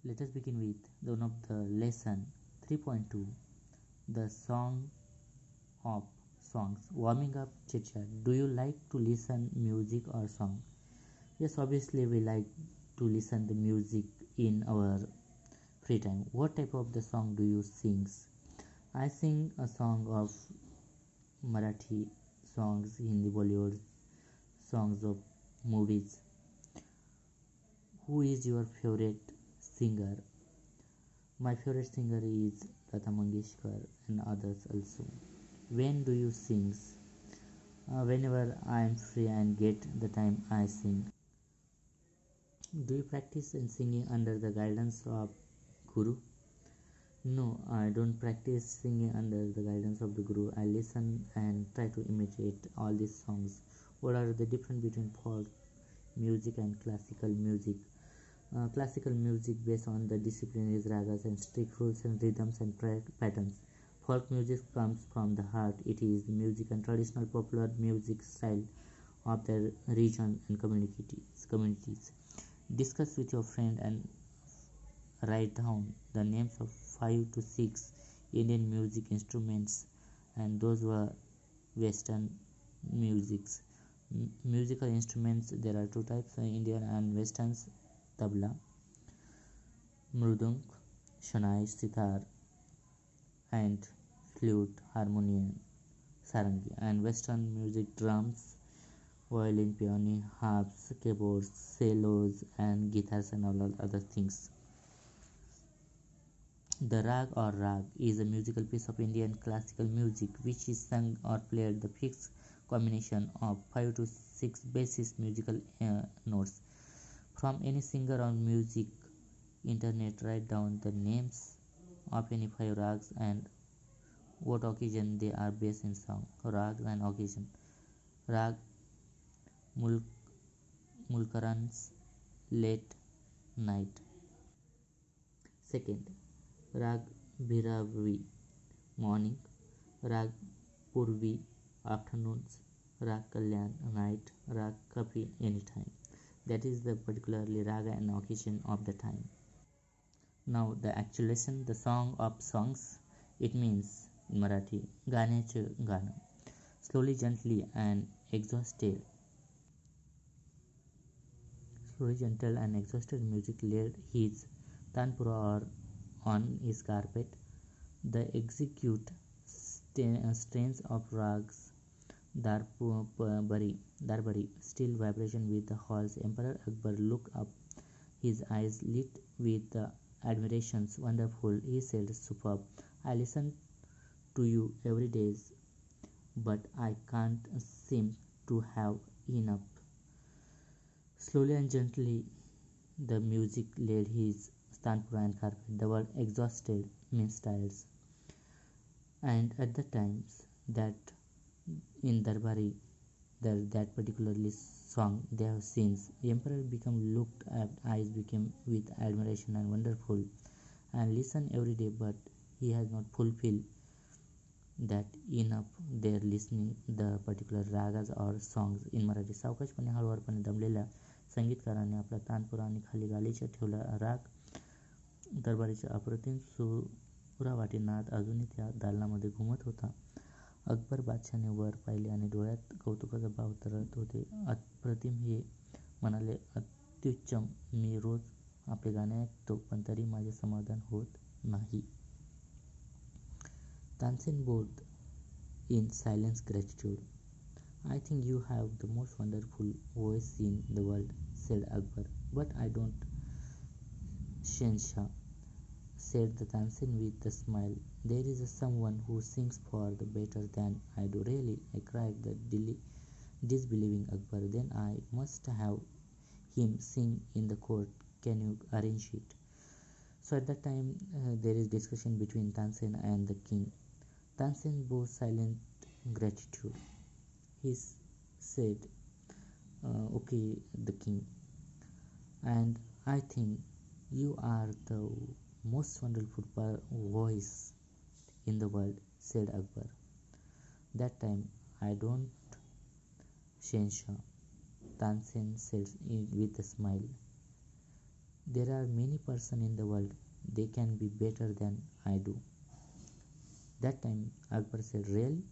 Let us begin with one of the lesson 3.2, the song of songs. Warming up chit chat. Do you like to listen music or song? Yes, obviously we like to listen the music in our free time. What type of the song do you sing? I sing a song of Marathi songs, Hindi Bollywood songs of movies. Who is your favorite singer? My favorite singer is Lata Mangeshkar and others also. When do you sing? Whenever I am free and get the time, I sing. Do you practice in singing under the guidance of Guru? No, I don't practice singing under the guidance of the Guru. I listen and try to imitate all these songs. What are the difference between folk music and classical music? Classical music based on the discipline is ragas and strict rules and rhythms and patterns. Folk music comes from the heart. It is the music and traditional popular music style of the region and communities. Discuss with your friend and write down the names of 5 to 6 Indian music instruments, and those were Western musics. Musical instruments, there are two types, Indian and Westerns: tabla, mrudung, shanai, sitar, and flute, harmonium, sarangi. And Western music: drums, violin, piano, harps, keyboards, cellos, and guitars, and all other things. The rag or rag is a musical piece of Indian classical music which is sung or played the fixed combination of 5 to 6 basis musical notes. From any singer or music internet, write down the names of any 5 rags and what occasion they are based in song. Rags and occasion. Rag Mulkarans, late night. Second, Rag Bhiravi, morning. Rag Purvi, afternoons. Rag Kalyan, night. Rag Kapi, anytime. That is the particularly raga and occasion of the time. Now the actual lesson, the song of songs. It means in Marathi, गाण्याचे गाणं. Slowly, gently, and exhausted. Slowly, gentle, and exhausted music laid his tanpura or on his carpet. The execute strains of rags Darbari, still vibration with the halls. Emperor Akbar looked up, his eyes lit with admirations. Wonderful, he said, superb. I listen to you every day, but I can't seem to have enough. Slowly and gently, the music laid his tanpura and carpet. The word exhausted means tired. And at the times that in Darbari, that particularly song they have seen, the emperor become looked at, eyes became with admiration and wonderful, and listen every day, but he has not fulfilled that enough there listening the particular ragas or songs in Marathi. सावकाशपणे हळूवारपणे दमलेल्या संगीतकाराने आपला तानपुरा आणि खाली गालीचा ठेवला. राग दरबारीचा अप्रतिम सुरावाटी नाद अजूनही त्या दालनामध्ये घुमत होता. अकबर बादशाहने वर पाहिले आणि डोळ्यात कौतुकाचा भाव तरळत होते. अप्रतिम, हे म्हणाले, अत्युच्चम. मी रोज आपले गाणे ऐकतो, पण तरी माझे समाधान होत नाही. Tansen bowed in silence gratitude. I think you have the most wonderful voice in the world, said Akbar. But I don't, Shenshah, said the Tansin with a smile. There is someone who sings for the better than I do. Really, I cried, the disbelieving Akbar. Then I must have him sing in the court. Can you arrange it? So at that time, there is discussion between Tansen and the king. Tansen bowed silent gratitude. He said, okay, the king, and I think you are the most wonderful voice in the world, said Akbar. That time, I don't, Shenshah, Tansen said with a smile. There are many persons in the world, they can be better than I do. That time Akbar said, really?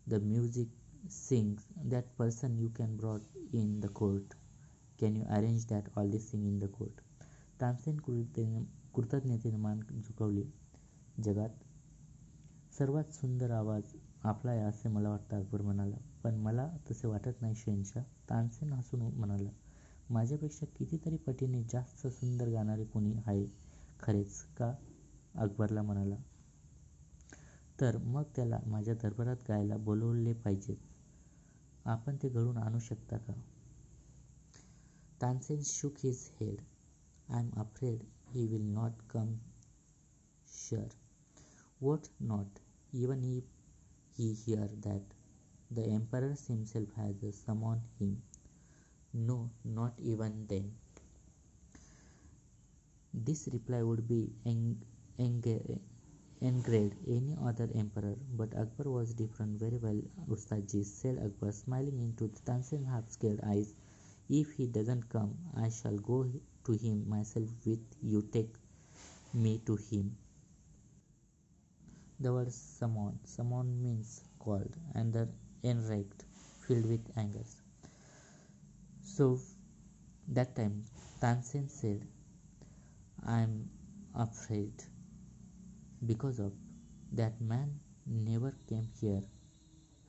The music sings, that person you can brought in the court. Can you arrange that all this sing in the court? Tansen कृतज्ञतेने मान झुकवली. जगात सर्वात सुंदर आवाज आपला आहे असे मला वाटतं, अकबर म्हणाला. पण मला तसे वाटत नाही शहेनशाह. तानसेन हसून म्हणाला, माझ्यापेक्षा कितीतरी पटीने जास्त सुंदर गाणारे कोणी आहे खरेच का? अकबरला म्हणाला, तर मग त्याला माझ्या दरबारात गायला बोलवले पाहिजे. आपण ते घडवून आणू शकता का? Tansen shook his head. I am afraid he will not come. Sure. What not? Even if he hear that the emperor himself has summoned him. No, not even then. This reply would be angered any other emperor, but Akbar was different. Very well, Ustadji, said Akbar, smiling into Tansen's half-scared eyes. If he doesn't come, I shall go to him myself with you. Take me to him. The word summon means called, and the enraged, filled with anger. So that time Tansen said, I am afraid because of that man never came here.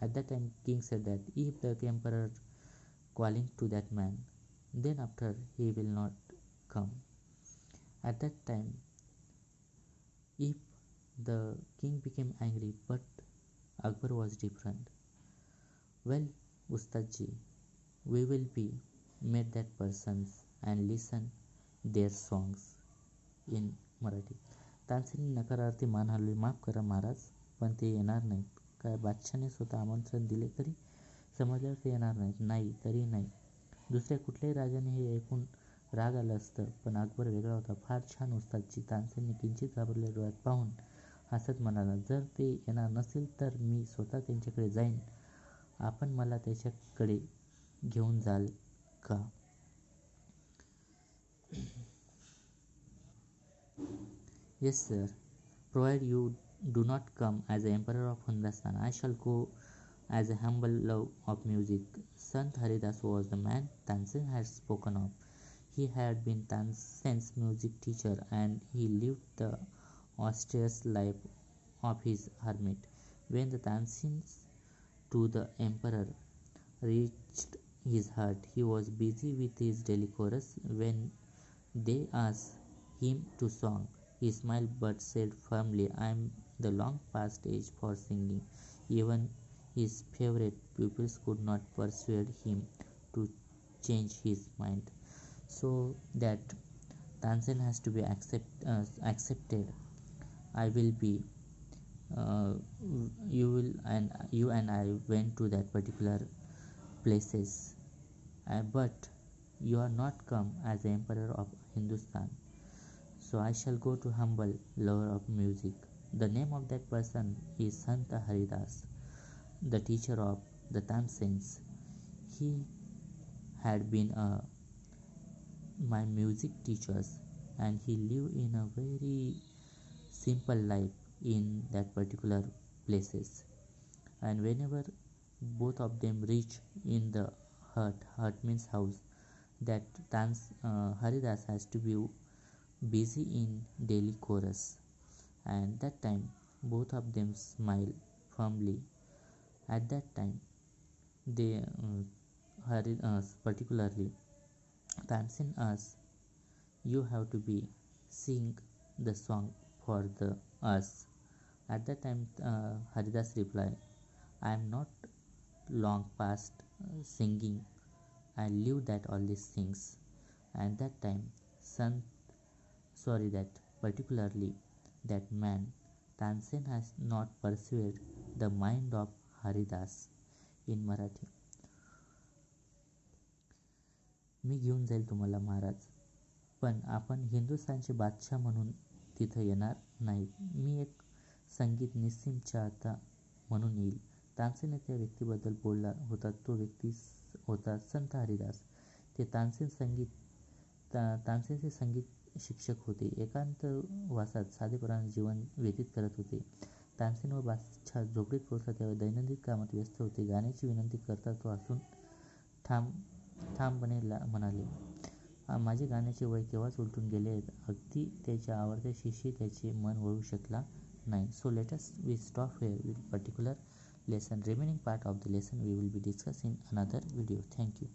At that time king said that if the emperor calling to that man, then after he will not come. At that time, if the king became angry, but Akbar was different. Well, Ustadji, we will be meet that persons and listen their songs in Marathi. तानसेनने नकारार्थी मान हलवली. माफ करा महाराज, पण ते येणार नाहीत. काय बादशाने स्वतः आमंत्रण दिले तरी समजल्यावर ते येणार नाहीत? नाही, तरी नाही. दुसऱ्या कुठल्याही राजाने हे ऐकून राग आला असतं, पण अकबर वेगळा होता. फार छान उस्तादजी, तानसेनने किंचित घाबरलेल्या डोळ्यात पाहून हसत म्हणाला. जर ते येणार नसेल तर मी स्वतः त्यांच्याकडे जाईन. आपण मला त्याच्याकडे घेऊन जाल का? Yes, sir. Provided you do not come as the emperor of Hindustan, I shall go as a humble love of music. Sant Haridas was the man Tansen had spoken of. He had been Tansen's music teacher, and he lived the austere life of his hermit. When the Tansens to the emperor reached his hut, he was busy with his daily chorus. When they asked him to song, he smiled but said firmly, I am the long past age for singing. Even his favorite pupils could not persuade him to change his mind. So that Tansen has to be accepted. I will be you and I went to that particular places, but you are not come as the emperor of Hindustan. So I shall go to humble lover of music. The name of that person is Sant Haridas, the teacher of the Tansens. He had been my music teachers, and he lived in a very simple life in that particular places. And whenever both of them reach in the hut means house, that Haridas has to be busy in daily chorus, and that time both of them smile firmly. At that time they particularly Tansin asks, you have to be sing the song for the us. At that time Haridas replied, I am not long past singing, I live that all these things. And that time son that particularly that man Tansen has not persuaded the mind of Haridas. In Marathi, मी घेऊन जाईल तुम्हाला महाराज, पण आपण हिंदुस्थानचे बादशाह म्हणून तिथं येणार नाही. मी एक संगीत निस्सीम चाहता म्हणून येईल. तानसेन त्या व्यक्तीबद्दल बोलला होता तो व्यक्ती होता संत हरिदास. ते तानसेन संगीत तानसेन संगीत शिक्षक होते. एकांतवासात साधेपणाने जीवन व्यतीत करत होते. तानसेन व बादशाह झोपडीत पोहोचला तेव्हा दैनंदिन कामात व्यस्त होते. गाण्याची विनंती करता तो हसून ठामपणे म्हणाले, माझे गाण्याचे वय केव्हाच उलटून गेले आहे. अगदी त्याच्या आवडत्या शिष्यी त्याचे मन वळू शकला नाही. So let us we stop here with particular lesson. Remaining part of the lesson we will be discussing in another video. Thank you.